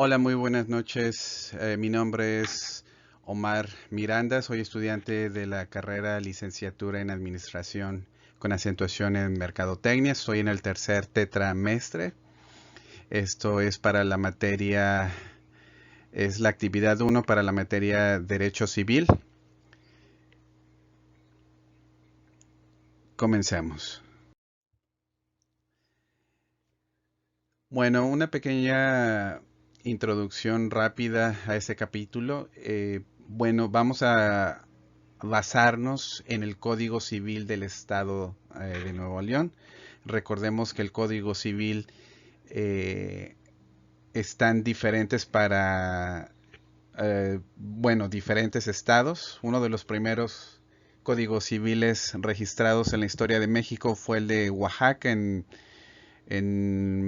Hola, muy buenas noches. Mi nombre es Omar Miranda. Soy estudiante de la carrera licenciatura en Administración con acentuación en Mercadotecnia. Estoy en el tercer tetramestre. Esto es para la materia, es la actividad uno para la materia Derecho Civil. Comencemos. Bueno, una pequeña introducción rápida a este capítulo. Bueno, vamos a basarnos en el Código Civil del Estado de Nuevo León. Recordemos que el Código Civil eh, están diferentes para, bueno, diferentes estados. Uno de los primeros códigos civiles registrados en la historia de México fue el de Oaxaca en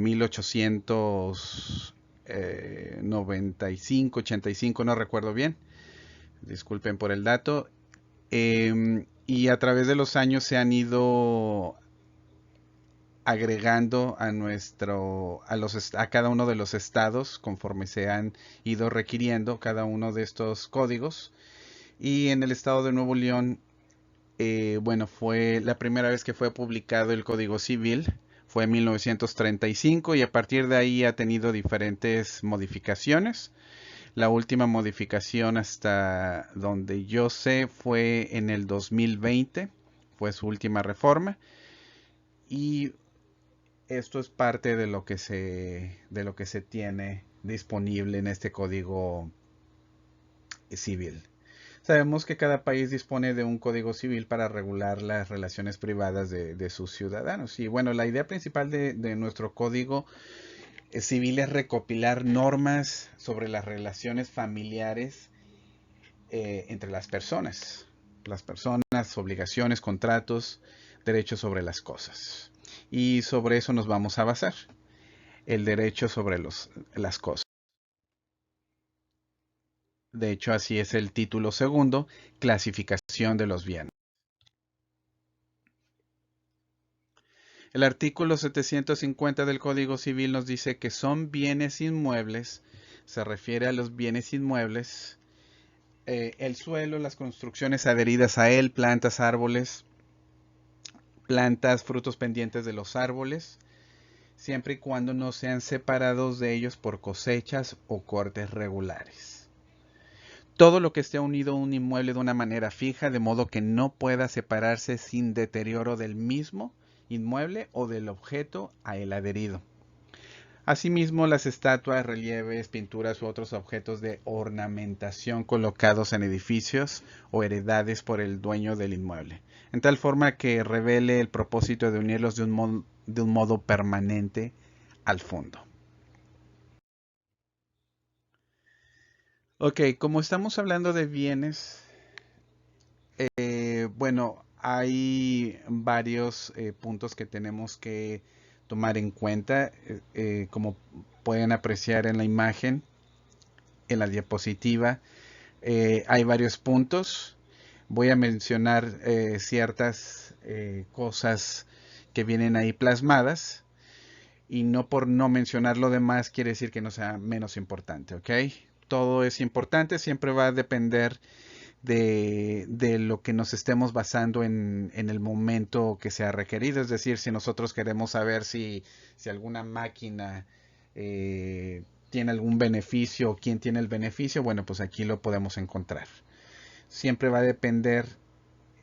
1895, 85, no recuerdo bien. Disculpen por el dato. Y a través de los años se han ido agregando a cada uno de los estados conforme se han ido requiriendo cada uno de estos códigos. Y en el estado de Nuevo León, bueno, fue la primera vez que fue publicado el Código Civil, fue en 1935 y a partir de ahí ha tenido diferentes modificaciones. La última modificación hasta donde yo sé fue en el 2020, fue su última reforma y esto es parte de lo que se tiene disponible en este código civil. Sabemos que cada país dispone de un código civil para regular las relaciones privadas de sus ciudadanos. Y bueno, la idea principal de nuestro código civil es recopilar normas sobre las relaciones familiares entre las personas, obligaciones, contratos, derechos sobre las cosas. Y sobre eso nos vamos a basar, el derecho sobre las cosas. De hecho, así es el título segundo, clasificación de los bienes. El artículo 750 del Código Civil nos dice que son bienes inmuebles, se refiere a los bienes inmuebles, el suelo, las construcciones adheridas a él, plantas, frutos pendientes de los árboles, siempre y cuando no sean separados de ellos por cosechas o cortes regulares. Todo lo que esté unido a un inmueble de una manera fija, de modo que no pueda separarse sin deterioro del mismo inmueble o del objeto a él adherido. Asimismo, las estatuas, relieves, pinturas u otros objetos de ornamentación colocados en edificios o heredades por el dueño del inmueble, en tal forma que revele el propósito de unirlos de un modo permanente al fondo. Ok, como estamos hablando de bienes, bueno, hay varios puntos que tenemos que tomar en cuenta, como pueden apreciar en la imagen, en la diapositiva. Hay varios puntos. Voy a mencionar ciertas cosas que vienen ahí plasmadas y no por no mencionar lo demás quiere decir que no sea menos importante, ¿ok? Todo es importante, siempre va a depender de lo que nos estemos basando en el momento que sea requerido. Es decir, si nosotros queremos saber si alguna máquina tiene algún beneficio o quién tiene el beneficio, bueno, pues aquí lo podemos encontrar. Siempre va a depender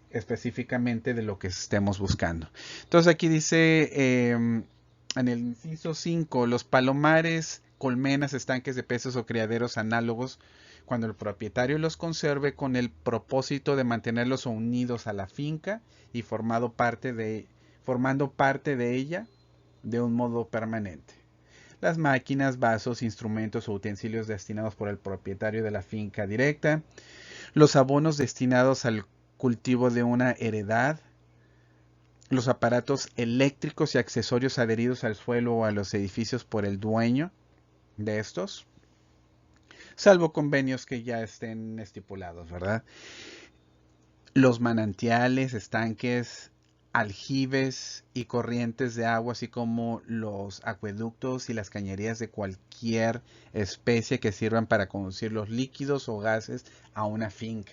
específicamente de lo que estemos buscando. Entonces aquí dice en el inciso 5, los palomares, colmenas, estanques de peces o criaderos análogos cuando el propietario los conserve con el propósito de mantenerlos unidos a la finca y formando parte de ella de un modo permanente. Las máquinas, vasos, instrumentos o utensilios destinados por el propietario de la finca directa, los abonos destinados al cultivo de una heredad, los aparatos eléctricos y accesorios adheridos al suelo o a los edificios por el dueño de estos, salvo convenios que ya estén estipulados, ¿verdad? Los manantiales, estanques, aljibes y corrientes de agua, así como los acueductos y las cañerías de cualquier especie que sirvan para conducir los líquidos o gases a una finca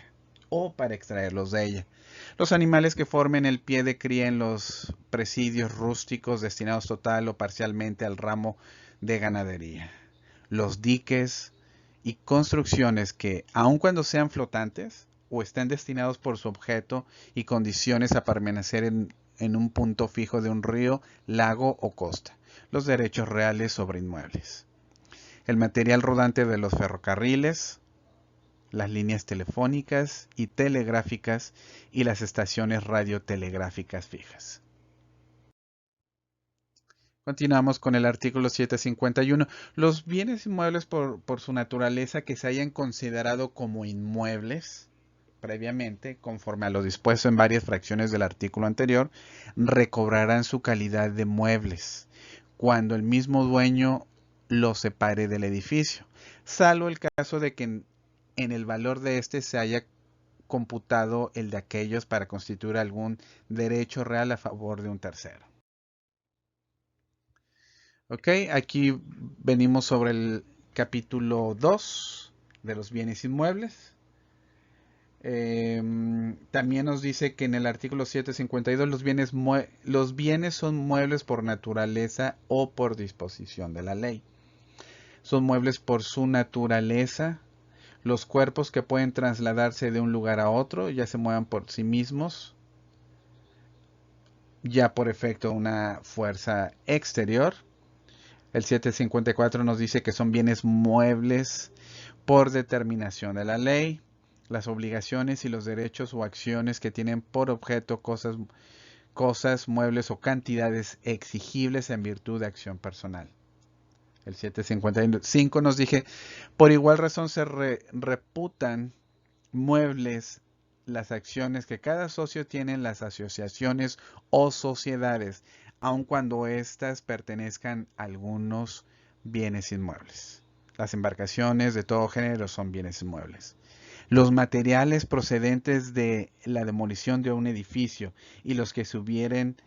o para extraerlos de ella. Los animales que formen el pie de cría en los presidios rústicos destinados total o parcialmente al ramo de ganadería. Los diques y construcciones que, aun cuando sean flotantes o estén destinados por su objeto y condiciones a permanecer en un punto fijo de un río, lago o costa. Los derechos reales sobre inmuebles. El material rodante de los ferrocarriles, las líneas telefónicas y telegráficas y las estaciones radiotelegráficas fijas. Continuamos con el artículo 751. Los bienes inmuebles por su naturaleza que se hayan considerado como inmuebles previamente, conforme a lo dispuesto en varias fracciones del artículo anterior, recobrarán su calidad de muebles cuando el mismo dueño los separe del edificio, salvo el caso de que en el valor de este se haya computado el de aquellos para constituir algún derecho real a favor de un tercero. Ok, aquí venimos sobre el capítulo 2 de los bienes inmuebles. También nos dice que en el artículo 752 los bienes son muebles por naturaleza o por disposición de la ley. Son muebles por su naturaleza. Los cuerpos que pueden trasladarse de un lugar a otro ya se muevan por sí mismos, ya por efecto de una fuerza exterior. El 754 nos dice que son bienes muebles por determinación de la ley. Las obligaciones y los derechos o acciones que tienen por objeto cosas, muebles o cantidades exigibles en virtud de acción personal. El 755 nos dije, por igual razón se reputan muebles las acciones que cada socio tiene en las asociaciones o sociedades, aun cuando éstas pertenezcan a algunos bienes inmuebles. Las embarcaciones de todo género son bienes inmuebles. Los materiales procedentes de la demolición de un edificio y los que se hubieren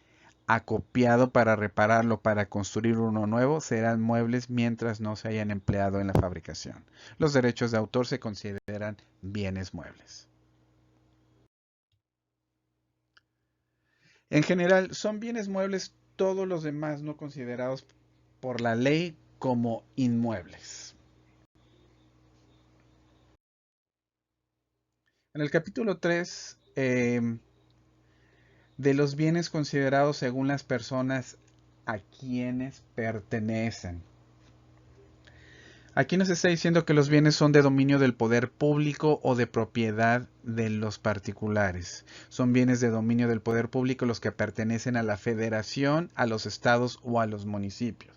acopiado para repararlo para construir uno nuevo serán muebles mientras no se hayan empleado en la fabricación. Los derechos de autor se consideran bienes muebles. En general, son bienes muebles todos los demás no considerados por la ley como inmuebles. En el capítulo 3, de los bienes considerados según las personas a quienes pertenecen. Aquí nos está diciendo que los bienes son de dominio del poder público o de propiedad de los particulares. Son bienes de dominio del poder público los que pertenecen a la federación, a los estados o a los municipios.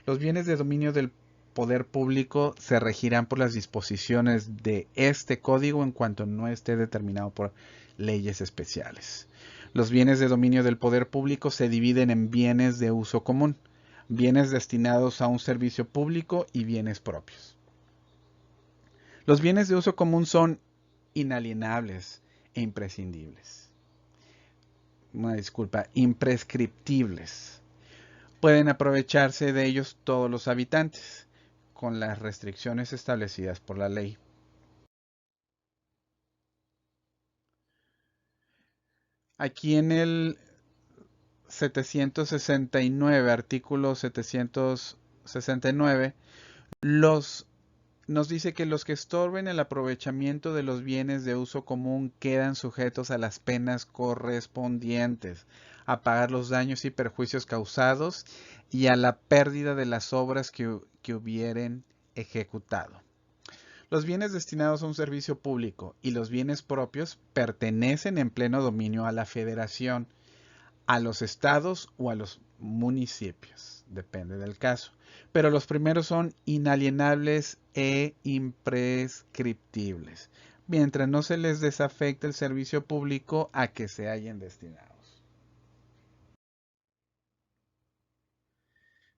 Los bienes de dominio del poder público se regirán por las disposiciones de este código en cuanto no esté determinado por leyes especiales. Los bienes de dominio del poder público se dividen en bienes de uso común, bienes destinados a un servicio público y bienes propios. Los bienes de uso común son inalienables e imprescindibles. Imprescriptibles. Pueden aprovecharse de ellos todos los habitantes, con las restricciones establecidas por la ley. Aquí en el 769, artículo 769, nos dice que los que estorben el aprovechamiento de los bienes de uso común quedan sujetos a las penas correspondientes, a pagar los daños y perjuicios causados y a la pérdida de las obras que hubieren ejecutado. Los bienes destinados a un servicio público y los bienes propios pertenecen en pleno dominio a la federación, a los estados o a los municipios, depende del caso. Pero los primeros son inalienables e imprescriptibles, mientras no se les desafecte el servicio público a que se hallen destinados.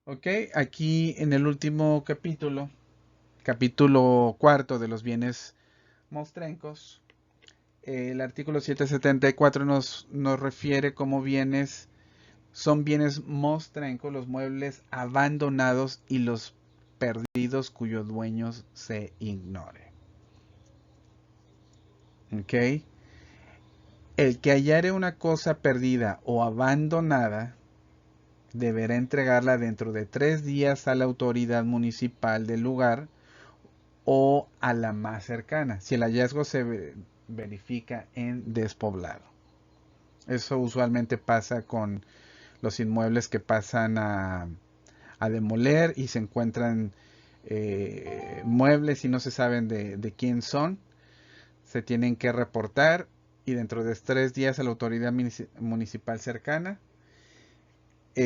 Ok, aquí en el último capítulo 4 de los bienes mostrencos, El artículo 774 nos refiere como bienes, son bienes mostrenco los muebles abandonados y los perdidos cuyos dueños se ignore. ¿Ok? El que hallare una cosa perdida o abandonada deberá entregarla dentro de 3 días a la autoridad municipal del lugar o a la más cercana, si el hallazgo se verifica en despoblado. Eso usualmente pasa con los inmuebles que pasan a demoler y se encuentran muebles y no se saben de quién son. Se tienen que reportar y dentro de 3 días a la autoridad municipal cercana.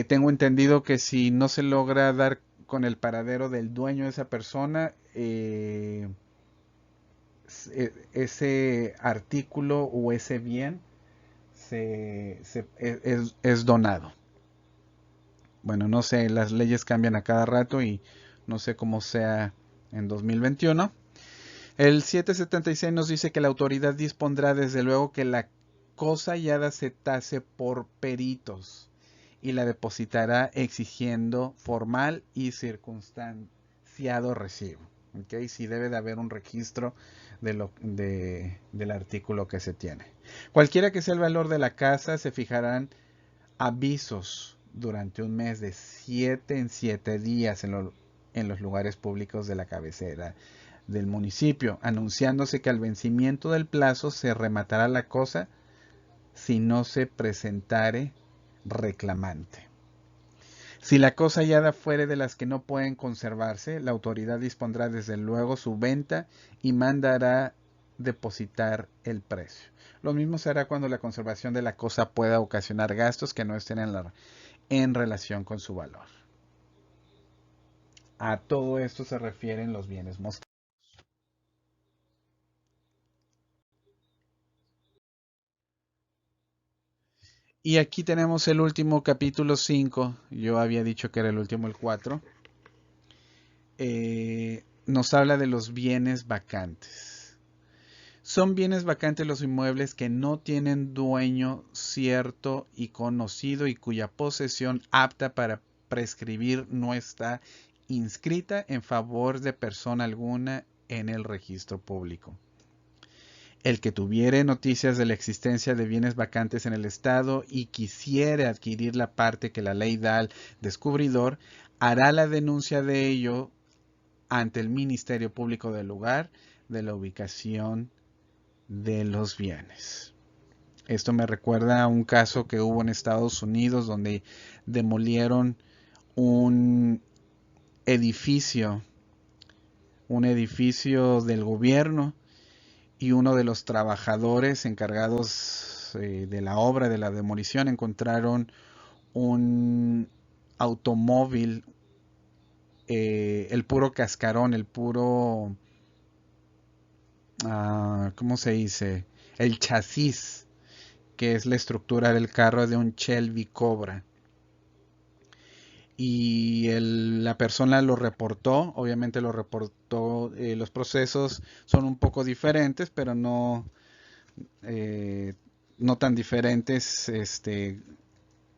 Tengo entendido que si no se logra dar con el paradero del dueño de esa persona, ese artículo o ese bien es donado. Bueno, no sé, las leyes cambian a cada rato y no sé cómo sea en 2021. El 776 nos dice que la autoridad dispondrá desde luego que la cosa hallada se tase por peritos y la depositará exigiendo formal y circunstanciado recibo. ¿Okay? Sí debe de haber un registro del artículo que se tiene. Cualquiera que sea el valor de la casa, se fijarán avisos durante un mes de 7 en 7 días en los lugares públicos de la cabecera del municipio, anunciándose que al vencimiento del plazo se rematará la cosa si no se presentare reclamante. Si la cosa hallada fuere de las que no pueden conservarse, la autoridad dispondrá desde luego su venta y mandará depositar el precio. Lo mismo se hará cuando la conservación de la cosa pueda ocasionar gastos que no estén en relación con su valor. A todo esto se refieren los bienes mostrados. Y aquí tenemos el último capítulo 5. Yo había dicho que era el último, el 4. Nos habla de los bienes vacantes. Son bienes vacantes los inmuebles que no tienen dueño cierto y conocido y cuya posesión apta para prescribir no está inscrita en favor de persona alguna en el registro público. El que tuviere noticias de la existencia de bienes vacantes en el Estado y quisiere adquirir la parte que la ley da al descubridor, hará la denuncia de ello ante el Ministerio Público del lugar de la ubicación de los bienes. Esto me recuerda a un caso que hubo en Estados Unidos donde demolieron un edificio del gobierno y uno de los trabajadores encargados de la obra de la demolición encontraron un automóvil, el puro cascarón, el puro, ¿cómo se dice? El chasis, que es la estructura del carro de un Shelby Cobra. Y la persona lo reportó, obviamente lo reportó, los procesos son un poco diferentes, pero no tan diferentes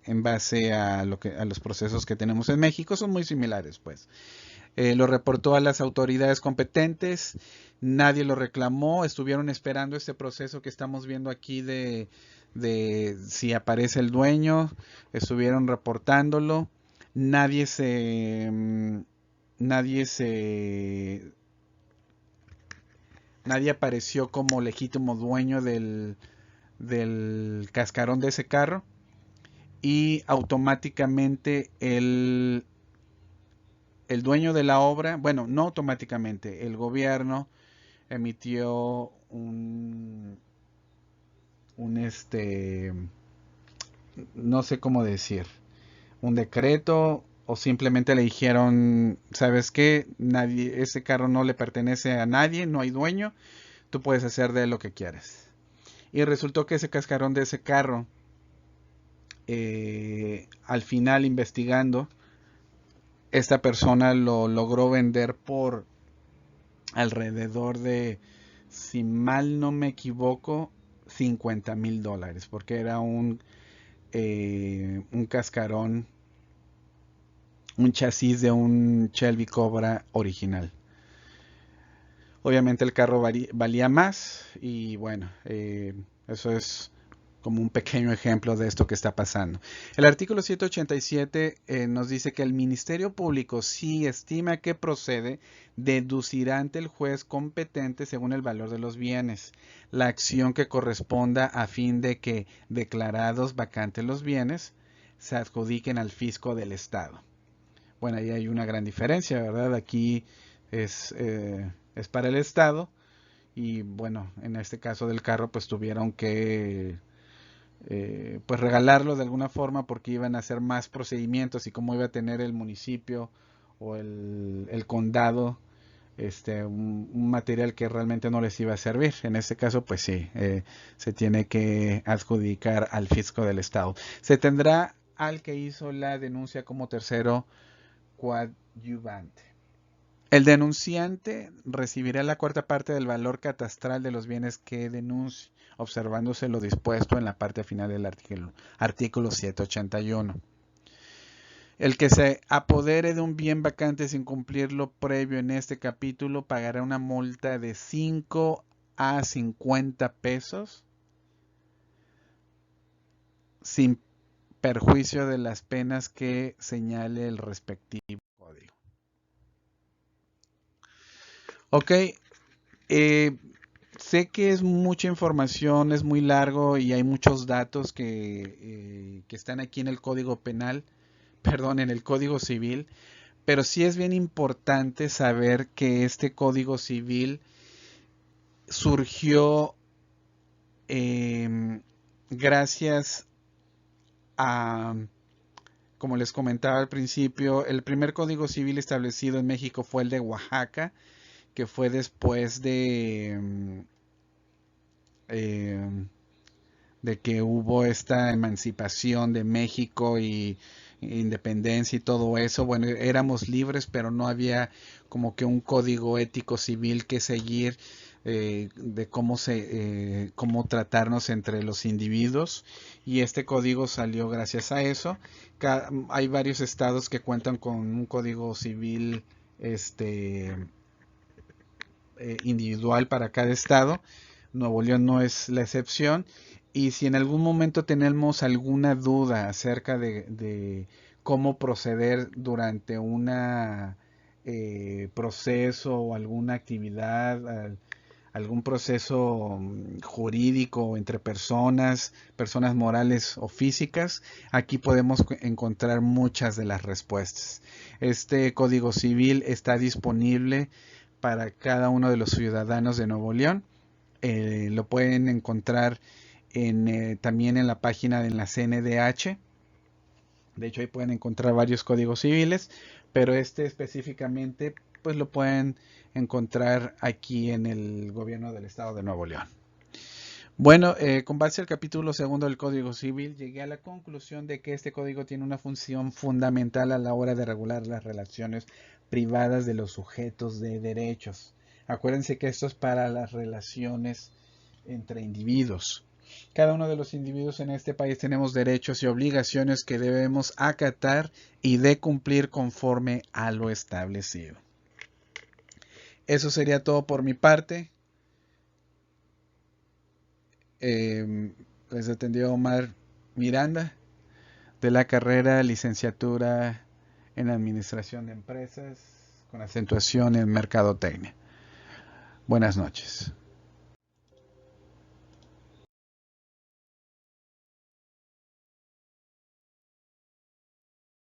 en base a los procesos que tenemos en México, son muy similares pues. Lo reportó a las autoridades competentes, nadie lo reclamó, estuvieron esperando este proceso que estamos viendo aquí de si aparece el dueño, estuvieron reportándolo, nadie se nadie se nadie apareció como legítimo dueño del cascarón de ese carro y automáticamente el dueño de la obra, bueno, no automáticamente, el gobierno emitió no sé cómo decir, un decreto o simplemente le dijeron, ¿sabes qué? Ese carro no le pertenece a nadie, no hay dueño, tú puedes hacer de él lo que quieras. Y resultó que ese cascarón de ese carro, al final investigando, esta persona lo logró vender por alrededor de, si mal no me equivoco, $50,000 porque era un cascarón, un chasis de un Shelby Cobra original. Obviamente el carro valía más y bueno, eso es como un pequeño ejemplo de esto que está pasando. El artículo 187 nos dice que el Ministerio Público, si estima que procede, deducirá ante el juez competente según el valor de los bienes la acción que corresponda a fin de que, declarados vacantes los bienes, se adjudiquen al fisco del Estado. Bueno, ahí hay una gran diferencia, ¿verdad? Aquí es para el Estado y bueno, en este caso del carro pues tuvieron que pues regalarlo de alguna forma porque iban a hacer más procedimientos y como iba a tener el municipio o el condado un material que realmente no les iba a servir. En este caso pues sí, se tiene que adjudicar al fisco del Estado. Se tendrá al que hizo la denuncia como tercero coadyuvante. El denunciante recibirá la cuarta parte del valor catastral de los bienes que denuncie, observándose lo dispuesto en la parte final del artículo 781. El que se apodere de un bien vacante sin cumplir lo previo en este capítulo pagará una multa de 5 a 50 pesos sin perjuicio de las penas que señale el respectivo código. Ok, sé que es mucha información, es muy largo y hay muchos datos que están aquí en el Código Penal, perdón, en el Código Civil, pero sí es bien importante saber que este Código Civil surgió gracias a, como les comentaba al principio, el primer Código Civil establecido en México fue el de Oaxaca, que fue después de que hubo esta emancipación de México y independencia y todo eso. Bueno, éramos libres, pero no había como que un código ético civil que seguir de cómo tratarnos entre los individuos, y este código salió gracias a eso. Hay varios estados que cuentan con un código civil individual para cada estado. Nuevo León no es la excepción. Y si en algún momento tenemos alguna duda acerca de cómo proceder durante una proceso o alguna actividad, algún proceso jurídico entre personas morales o físicas, aquí podemos encontrar muchas de las respuestas. Este Código Civil está disponible para cada uno de los ciudadanos de Nuevo León. Lo pueden encontrar también en la página de la CNDH. De hecho, ahí pueden encontrar varios códigos civiles, pero este específicamente pues lo pueden encontrar aquí en el gobierno del estado de Nuevo León. Bueno, con base al capítulo segundo del Código Civil, llegué a la conclusión de que este código tiene una función fundamental a la hora de regular las relaciones privadas de los sujetos de derechos. Acuérdense que esto es para las relaciones entre individuos. Cada uno de los individuos en este país tenemos derechos y obligaciones que debemos acatar y de cumplir conforme a lo establecido. Eso sería todo por mi parte. Les atendió Omar Miranda, de la carrera licenciatura en Administración de Empresas con acentuación en Mercadotecnia. Buenas noches.